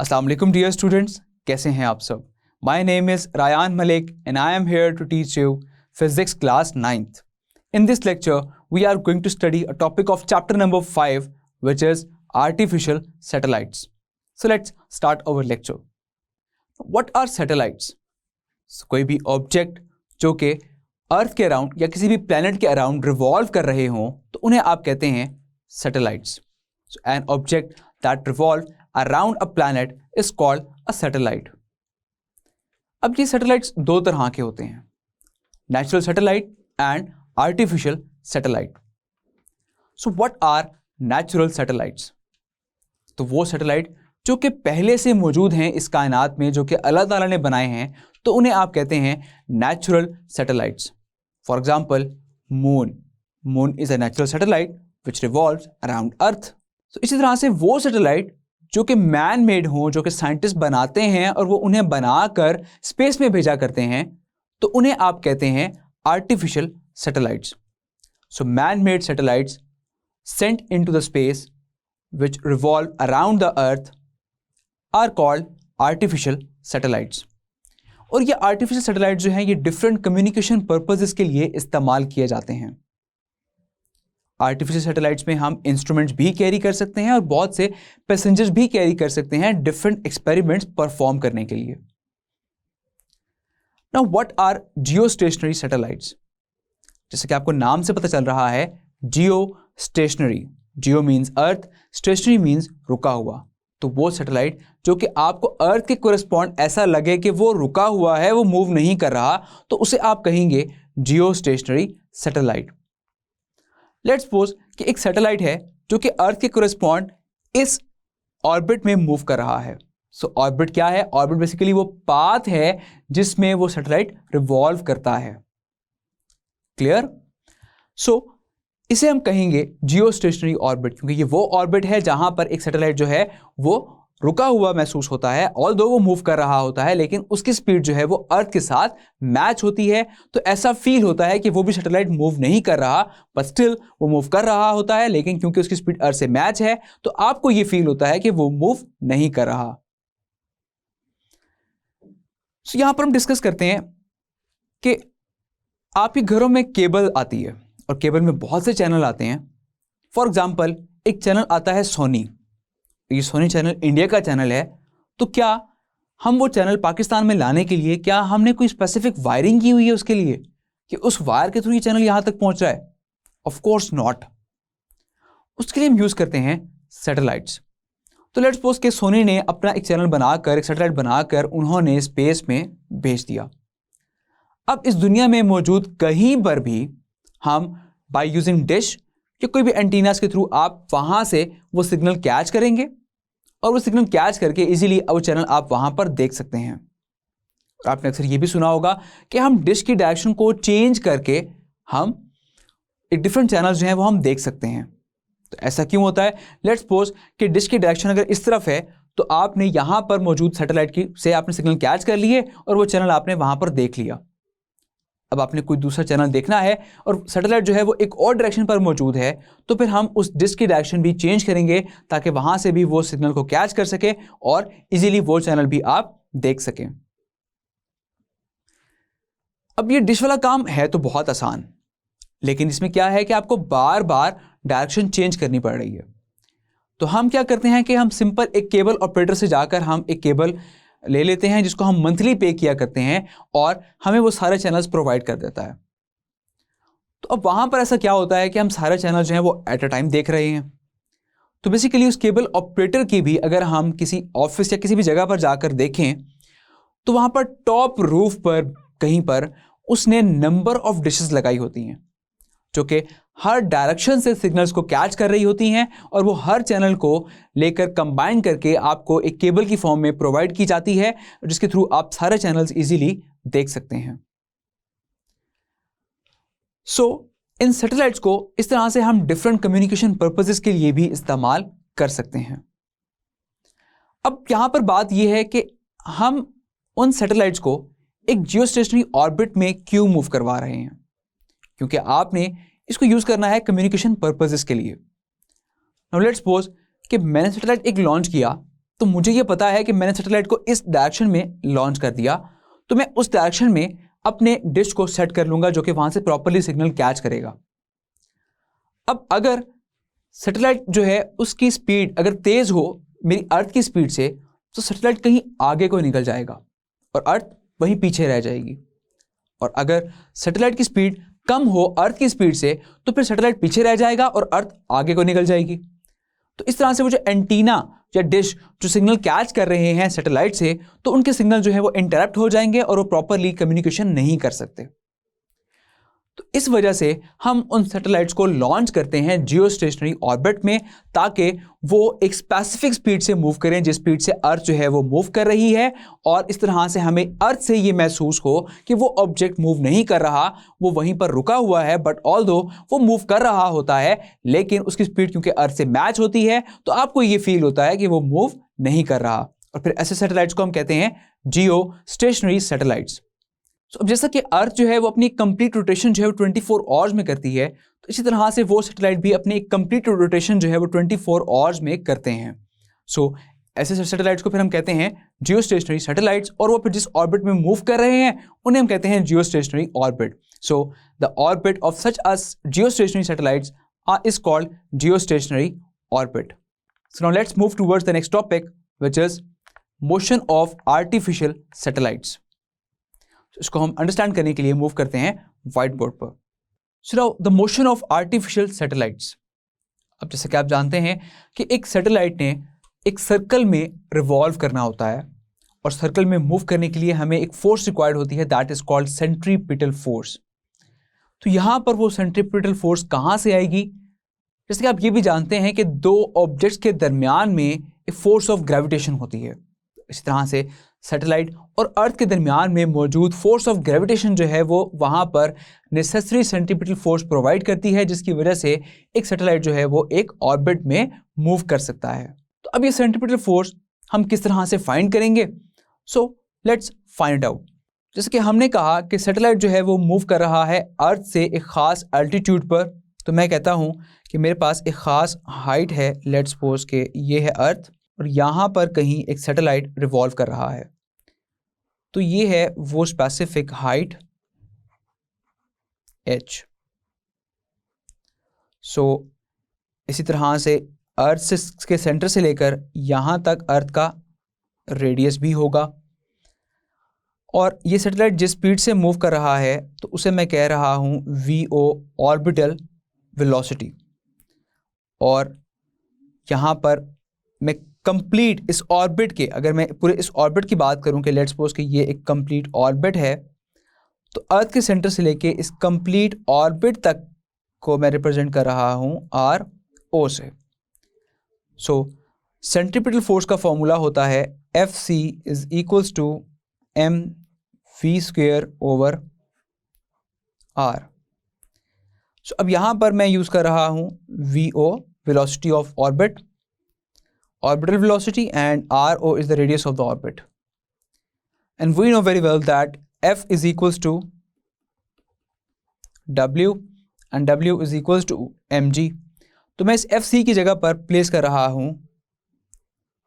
अस्सलाम वालेकुम dear students, कैसे हैं आप सब। My name is Rayan Malik and I am here to teach you physics class 9th. In this lecture, we are going to study a topic of chapter number 5, which is artificial satellites. So let's start our lecture. What are satellites? So, कोई भी object जो कि अर्थ के around या किसी भी planet के around revolve कर रहे हों तो उन्हें आप कहते हैं satellites. So an object that revolve around a planet is called a satellite. अब ये सैटेलाइट्स दो तरह के होते हैं, natural satellite and artificial satellite. So what are natural satellites? तो वो सैटेलाइट जो कि पहले से मौजूद हैं इस कायनात में, जो कि अल्लाह ताला ने बनाए हैं, तो उन्हें आप कहते हैं natural satellites. For example moon is a natural satellite which revolves around earth. तो इसी तरह से वो सैटेलाइट जो कि मैन मेड हों, जो कि साइंटिस्ट बनाते हैं और वो उन्हें बनाकर स्पेस में भेजा करते हैं, तो उन्हें आप कहते हैं artificial satellites. So man made satellites sent into the space which revolve around the earth are called artificial satellites. और ये artificial satellites जो हैं ये different communication purposes के लिए इस्तेमाल किए जाते हैं. आर्टिफिशियल सैटेलाइट्स में हम इंस्ट्रूमेंट्स भी कैरी कर सकते हैं और बहुत से पैसेंजर्स भी कैरी कर सकते हैं डिफरेंट एक्सपेरिमेंट्स परफॉर्म करने के लिए. Now what are geostationary satellites? जैसे कि आपको नाम से पता चल रहा है, geostationary. Geo means earth, stationary means रुका हुआ. तो वो सैटेलाइट जो कि आपको अर्थ के कोरिस्पॉन्ड ऐसा लगे कि वो रुका हुआ है, वो मूव नहीं कर रहा, तो उसे आप कहेंगे जियो स्टेशनरी सैटेलाइट. लेट्स सपोज कि एक सैटेलाइट है जो कि अर्थ के कोरिस्पॉन्ड इस ऑर्बिट में मूव कर रहा है. सो ऑर्बिट क्या है? ऑर्बिट बेसिकली वो पाथ है जिसमें वो सैटेलाइट रिवॉल्व करता है. क्लियर? सो इसे हम कहेंगे जियो स्टेशनरी ऑर्बिट, क्योंकि ये वो ऑर्बिट है जहां पर एक सैटेलाइट जो है वो रुका हुआ महसूस होता है. ऑल्दो वो मूव कर रहा होता है, लेकिन उसकी स्पीड जो है वो अर्थ के साथ मैच होती है. तो ऐसा फील होता है कि वो भी सैटेलाइट मूव नहीं कर रहा, बट स्टिल वो मूव कर रहा होता है, लेकिन क्योंकि उसकी स्पीड अर्थ से मैच है तो आपको ये फील होता है कि वो मूव नहीं कर रहा. So, यहां पर हम डिस्कस करते हैं कि आपके घरों में केबल आती है और केबल में बहुत से चैनल आते हैं. फॉर एग्जाम्पल एक चैनल आता है सोनी. ये सोनी चैनल इंडिया का चैनल है. तो क्या हम वो चैनल पाकिस्तान में लाने के लिए क्या हमने कोई स्पेसिफिक वायरिंग की हुई है उसके लिए कि उस वायर के थ्रू ये चैनल यहां तक पहुंच रहा है? Of course not. उसके लिए हम यूज करते हैं सैटेलाइट्स. तो लेट्स सपोज कि सोनी ने अपना एक चैनल बनाकर, एक सैटेलाइट बनाकर उन्होंने स्पेस में भेज दिया. अब इस दुनिया में मौजूद कहीं पर भी हम बाय यूजिंग डिश या कोई भी एंटीनास के थ्रू आप वहां से वो सिग्नल कैच करेंगे और वो सिग्नल कैच करके इजीली वो चैनल आप वहां पर देख सकते हैं. आपने अक्सर ये भी सुना होगा कि हम डिश की डायरेक्शन को चेंज करके हम एक डिफरेंट चैनल जो हैं वो हम देख सकते हैं. तो ऐसा क्यों होता है? लेट्स सपोज कि डिश की डायरेक्शन अगर इस तरफ है तो आपने यहां पर मौजूद सैटेलाइट की से आपने सिग्नल कैच कर लिए और वो चैनल आपने वहां पर देख लिया. अब आपने कोई दूसरा चैनल देखना है और सैटेलाइट जो है वो एक और डायरेक्शन पर मौजूद है, तो फिर हम उस डिश की डायरेक्शन भी चेंज करेंगे ताकि वहां से भी वो सिग्नल को कैच कर सके और इजीली वो चैनल भी आप देख सकें. अब ये डिश वाला काम है तो बहुत आसान, लेकिन इसमें क्या है कि आपको बार बार डायरेक्शन चेंज करनी पड़ रही है. तो हम क्या करते हैं कि हम सिंपल एक केबल ऑपरेटर से जाकर हम एक केबल ले लेते हैं जिसको हम मंथली पे किया करते हैं और हमें वो सारे चैनल्स प्रोवाइड कर देता है. तो अब वहां पर ऐसा क्या होता है कि हम सारे चैनल जो हैं वो एट अ टाइम देख रहे हैं. तो बेसिकली उस केबल ऑपरेटर की भी अगर हम किसी ऑफिस या किसी भी जगह पर जाकर देखें तो वहां पर टॉप रूफ पर कहीं पर उसने नंबर ऑफ डिशेस लगाई होती हैं जो कि हर डायरेक्शन से सिग्नल्स को कैच कर रही होती हैं और वो हर चैनल को लेकर कंबाइन करके आपको एक केबल की फॉर्म में प्रोवाइड की जाती है, जिसके थ्रू आप सारे चैनल्स इजीली देख सकते हैं. सो इन सैटेलाइट्स को इस तरह से हम डिफरेंट कम्युनिकेशन पर्पसेस के लिए भी इस्तेमाल कर सकते हैं. अब यहां पर बात यह है कि हम उन सैटेलाइट्स को एक जियो स्टेशनरी ऑर्बिट में क्यों मूव करवा रहे हैं, क्योंकि आपने इसको यूज करना है कम्युनिकेशन पर्पसेस के लिए. नाउ लेट्स सपोज कि मैंने सैटेलाइट एक लॉन्च किया तो मुझे ये पता है कि मैंने सैटेलाइट को इस डायरेक्शन में लॉन्च कर दिया, तो मैं उस डायरेक्शन में अपने डिश को सेट कर लूंगा जो कि वहां से प्रॉपर्ली सिग्नल कैच करेगा। अब अगर सैटेलाइट जो है उसकी स्पीड अगर तेज हो मेरी अर्थ की स्पीड से, तो सैटेलाइट कहीं आगे को निकल जाएगा और अर्थ वहीं पीछे रह जाएगी। और अगर सैटेलाइट की स्पीड कम हो अर्थ की स्पीड से, तो फिर सैटेलाइट पीछे रह जाएगा और अर्थ आगे को निकल जाएगी। तो इस तरह से वो जो एंटीना या डिश जो सिग्नल कैच कर रहे हैं सैटेलाइट से, तो उनके सिग्नल जो है वो इंटरप्ट हो जाएंगे और वो प्रॉपरली कम्युनिकेशन नहीं कर सकते। तो इस वजह से हम उन सैटेलाइट्स को लॉन्च करते हैं जियो स्टेशनरी ऑर्बिट में, ताकि वो एक स्पेसिफिक स्पीड से मूव करें जिस स्पीड से अर्थ जो है वो मूव कर रही है, और इस तरह से हमें अर्थ से ये महसूस हो कि वो ऑब्जेक्ट मूव नहीं कर रहा, वो वहीं पर रुका हुआ है, बट ऑल्दो वो मूव कर रहा होता है लेकिन उसकी स्पीड क्योंकि अर्थ से मैच होती है तो आपको ये फील होता है कि वो मूव नहीं कर रहा। और फिर ऐसे सैटेलाइट्स को हम कहते हैं जियो स्टेशनरी सैटेलाइट्स। तो अब जैसा कि अर्थ जो है वो अपनी कंप्लीट रोटेशन जो है वो 24 आवर्स में करती है, तो इसी तरह से वो सैटेलाइट भी अपनी कंप्लीट रोटेशन जो है वो 24 आवर्स में करते हैं। सो ऐसे सैटेलाइट्स को फिर हम कहते हैं जियो स्टेशनरी सैटेलाइट्स, और वो फिर जिस ऑर्बिट में मूव कर रहे हैं उन्हें हम कहते हैं जियो stationery orbit. So the orbit of such us Jio stationery satellites is called Jio stationery orbit. So now let's move towards the next topic which is motion of artificial satellites. इसको हम understand करने के लिए move करते हैं white board पर। So now the motion of artificial satellites. अब जैसे कि आप जानते हैं कि एक सैटेलाइट ने एक सर्कल में रिवॉल्व करना होता है, और सर्कल में मूव करने के लिए हमें एक फोर्स रिक्वायर्ड होती है, that is called centripetal force. तो यहाँ पर वो सेंट्रीपिटल फोर्स कहाँ से आएगी? जैसे कि आप ये भी जानते हैं कि दो ऑब्जेक्ट्स के दरमियान में एक फोर्स ऑफ ग्रेविटेशन होती है, इसी तरह से सैटेलाइट और अर्थ के दरमियान में मौजूद फोर्स ऑफ ग्रेविटेशन जो है वो वहाँ पर नेसेसरी सेंट्रीपिटल फोर्स प्रोवाइड करती है, जिसकी वजह से एक सैटेलाइट जो है वो एक ऑर्बिट में मूव कर सकता है। तो अब ये सेंट्रीपिटल फोर्स हम किस तरह से फाइंड करेंगे? So let's find out. जैसे कि हमने कहा कि सैटेलाइट जो है वो मूव कर रहा है अर्थ से एक ख़ास एल्टीट्यूड पर, तो मैं कहता हूँ कि मेरे पास एक ख़ास हाइट है, लेट्स सपोज के ये है अर्थ, और यहाँ पर कहीं एक सैटेलाइट रिवॉल्व कर रहा है। तो ये है वो स्पेसिफिक हाइट h। सो इसी तरह से अर्थ से के सेंटर से लेकर यहाँ तक अर्थ का रेडियस भी होगा, और ये सैटेलाइट जिस स्पीड से मूव कर रहा है तो उसे मैं कह रहा हूँ VO ऑर्बिटल वेलोसिटी। और यहाँ पर मैं कंप्लीट इस ऑर्बिट के, अगर मैं पूरे इस ऑर्बिट की बात करूं कि लेट्स सपोज कि ये एक कंप्लीट ऑर्बिट है, तो अर्थ के सेंटर से लेके इस कंप्लीट ऑर्बिट तक को मैं रिप्रेजेंट कर रहा हूं RO से। सो सेंट्रीपिटल फोर्स का फॉर्मूला होता है FC is equals to mv² r। So अब यहाँ पर मैं यूज़ कर रहा हूँ VO velocity of orbit, orbital velocity, and RO is the radius of the orbit. And we know very well that F is equals to W and W is equals to mg. तो मैं इस FC की जगह पर place कर रहा हूँ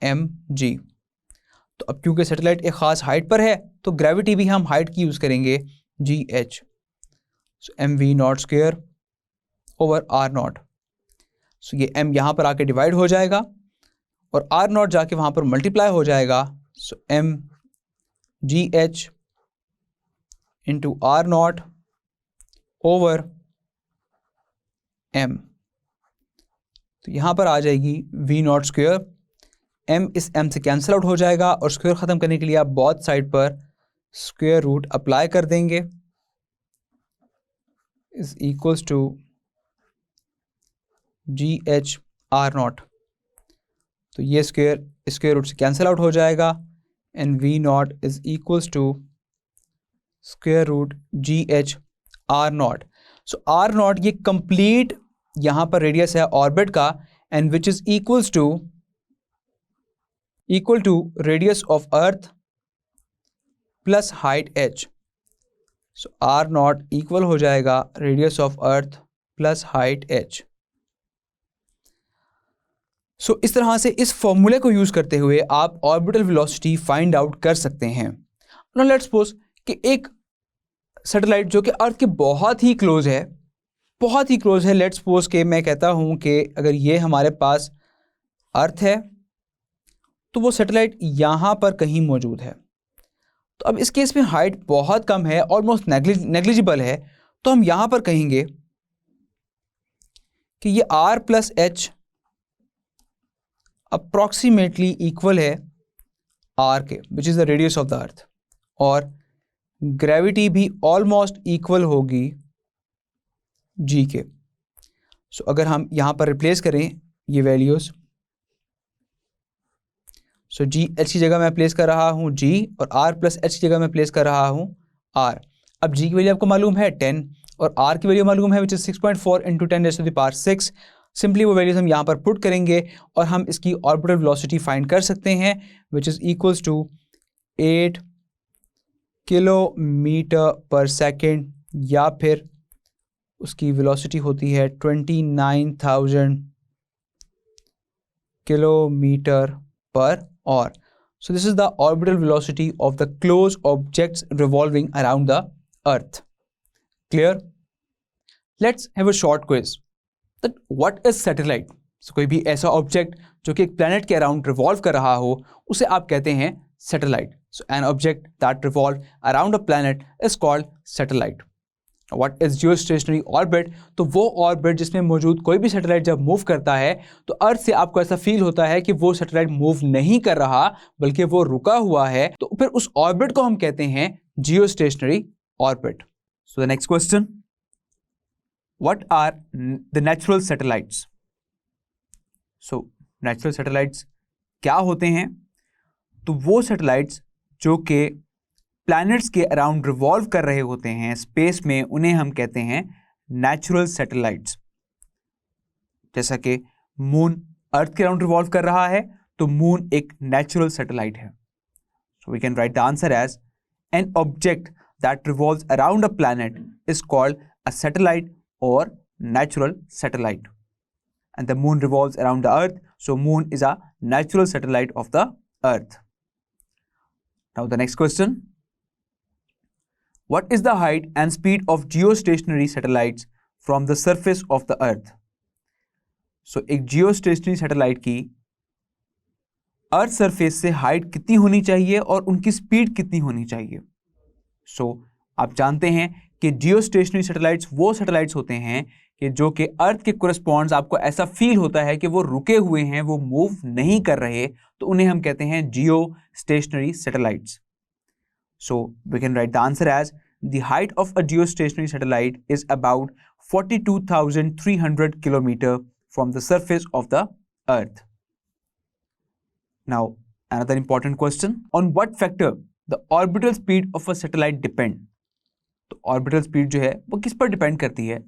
mg। तो अब क्योंकि सैटेलाइट एक ख़ास हाइट पर है तो ग्रेविटी भी हम हाइट की यूज़ करेंगे gh। सो mv² ओवर r0। सो ये m यहाँ पर आके डिवाइड हो जाएगा और R0 जाके वहाँ पर मल्टीप्लाई हो जाएगा। सो mgh into R0 over m। तो यहाँ पर आ जाएगी V0²। m इस m से कैंसिल आउट हो जाएगा और स्क्वायर ख़त्म करने के लिए आप बोथ साइड पर स्क्वायर रूट अप्लाई कर देंगे, is equals to gh R0। तो ये स्क्वायर रूट से कैंसिल आउट हो जाएगा and V0 is equals to square root gh R0। So R0 ये कंप्लीट यहाँ पर रेडियस है ऑर्बिट का, and which is equal to radius of earth plus height h। So R0 equal हो जाएगा radius of earth plus height h। So इस तरह से इस फॉर्मूले को यूज़ करते हुए आप ऑर्बिटल वेलोसिटी फाइंड आउट कर सकते हैं। नाउ लेट्स सपोज कि एक सैटेलाइट जो कि अर्थ के बहुत ही क्लोज है, बहुत ही क्लोज है। लेट्स सपोज कि मैं कहता हूँ कि अगर ये हमारे पास अर्थ है तो वो सैटेलाइट यहाँ पर कहीं मौजूद है। तो अब इस केस में हाइट बहुत कम है, ऑलमोस्ट नेग्लिजिबल है, तो हम यहाँ पर कहेंगे कि ये r plus H approximately equal है r के, which is the radius of the अर्थ, और ग्रेविटी भी ऑलमोस्ट इक्वल होगी g के। सो अगर हम यहाँ पर रिप्लेस करें ये वैल्यूज़, सो g h की जगह मैं प्लेस कर रहा हूँ g, और r प्लस एच की जगह मैं प्लेस कर रहा हूँ r। अब g की वैल्यू आपको मालूम है 10 और r की वैल्यू मालूम है विच इज़ 6.4 इंटू 10⁻⁶। सिंपली वो वैल्यूज हम यहाँ पर पुट करेंगे और हम इसकी ऑर्बिटल वेलोसिटी फाइंड कर सकते हैं, which is equals to 8 kilometre per second, या फिर उसकी वेलोसिटी होती है 29,000 kilometre per hour. So this is the orbital velocity of the close objects revolving around the earth. Clear? Let's have a short quiz. That what is satellite? So कोई भी ऐसा object जो कि एक प्लैनेट के around revolve कर रहा हो उसे आप कहते हैं satellite. So an object that revolves around a planet is called satellite. What is geostationary orbit? तो वो ऑर्बिट जिसमें मौजूद कोई भी सैटेलाइट जब मूव करता है तो अर्थ से आपको ऐसा फील होता है कि वो सैटेलाइट मूव नहीं कर रहा बल्कि वो रुका हुआ है, तो फिर उस ऑर्बिट को हम कहते हैं geostationary orbit. So the next question, what are the natural satellites? So natural satellites क्या होते हैं? तो वो सैटेलाइट्स जो कि प्लैनेट्स के अराउंड रिवॉल्व कर रहे होते हैं स्पेस में, उन्हें हम कहते हैं नेचुरल सैटेलाइट्स। जैसा कि मून अर्थ के अराउंड रिवॉल्व कर रहा है तो मून एक नेचुरल सैटेलाइट है। So we can write the answer as an object that revolves around a planet is called a satellite और natural satellite. And the moon revolves around the earth, so moon is a natural satellite of the earth. Now the next question, what is the height and speed of geostationary satellites from the surface of the earth? So एक geostationary satellite की earth surface से height कितनी होनी चाहिए और उनकी speed कितनी होनी चाहिए? सो आप जानते हैं कि जियोस्टेशनरी सैटेलाइट्स वो सैटेलाइट्स होते हैं कि जो कि अर्थ के कोरेस्पॉन्ड्स, आपको ऐसा फील होता है कि वो रुके हुए हैं, वो मूव नहीं कर रहे, तो उन्हें हम कहते हैं geostationary satellites. So we can write the answer as the height of a geostationary satellite is about 42,300 kilometer from the surface of the earth. Now another important question, on what factor the orbital speed of a satellite depend? तो orbital speed जो है वो किस पर depend करती है?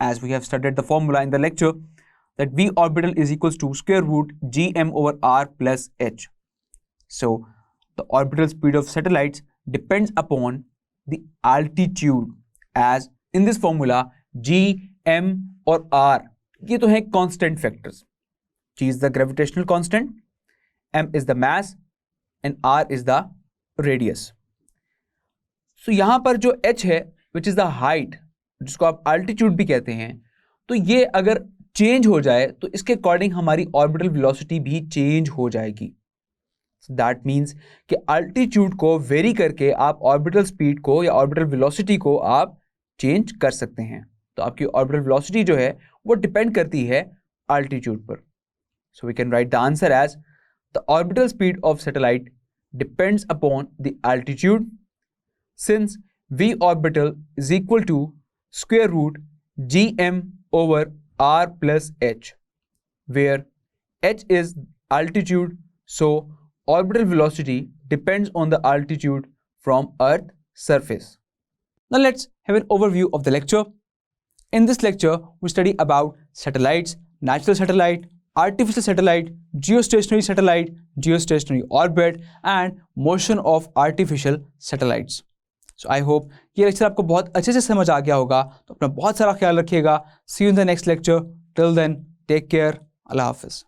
As we have studied the formula in the lecture that v orbital is equals to square root gm over r plus h. So the orbital speed of satellites depends upon the altitude, as in this formula g, m और r ये तो है constant factors. g is the gravitational constant, m is the mass and r is the radius. So यहाँ पर जो h है which is the height, जिसको आप altitude भी कहते हैं, तो ये अगर चेंज हो जाए तो इसके अकॉर्डिंग हमारी ऑर्बिटल वेलोसिटी भी चेंज हो जाएगी। दैट मीन्स कि अल्टीट्यूड को वेरी करके आप ऑर्बिटल स्पीड को या ऑर्बिटल वेलोसिटी को आप चेंज कर सकते हैं। तो आपकी ऑर्बिटल वेलोसिटी जो है वो डिपेंड करती है अल्टीट्यूड पर। So we can write the answer as the orbital speed of satellite depends upon the altitude, since v orbital is equal to square root gm over r plus h, where h is altitude, so orbital velocity depends on the altitude from Earth surface. Now let's have an overview of the lecture. In this lecture, we study about satellites, natural satellite, artificial satellite, geostationary satellite, geostationary orbit, and motion of artificial satellites. So I hope ये lecture आपको बहुत अच्छे से समझ आ गया होगा। तो अपना बहुत सारा ख्याल रखिएगा। See you in the next lecture. Till then, take care. Allah Hafiz.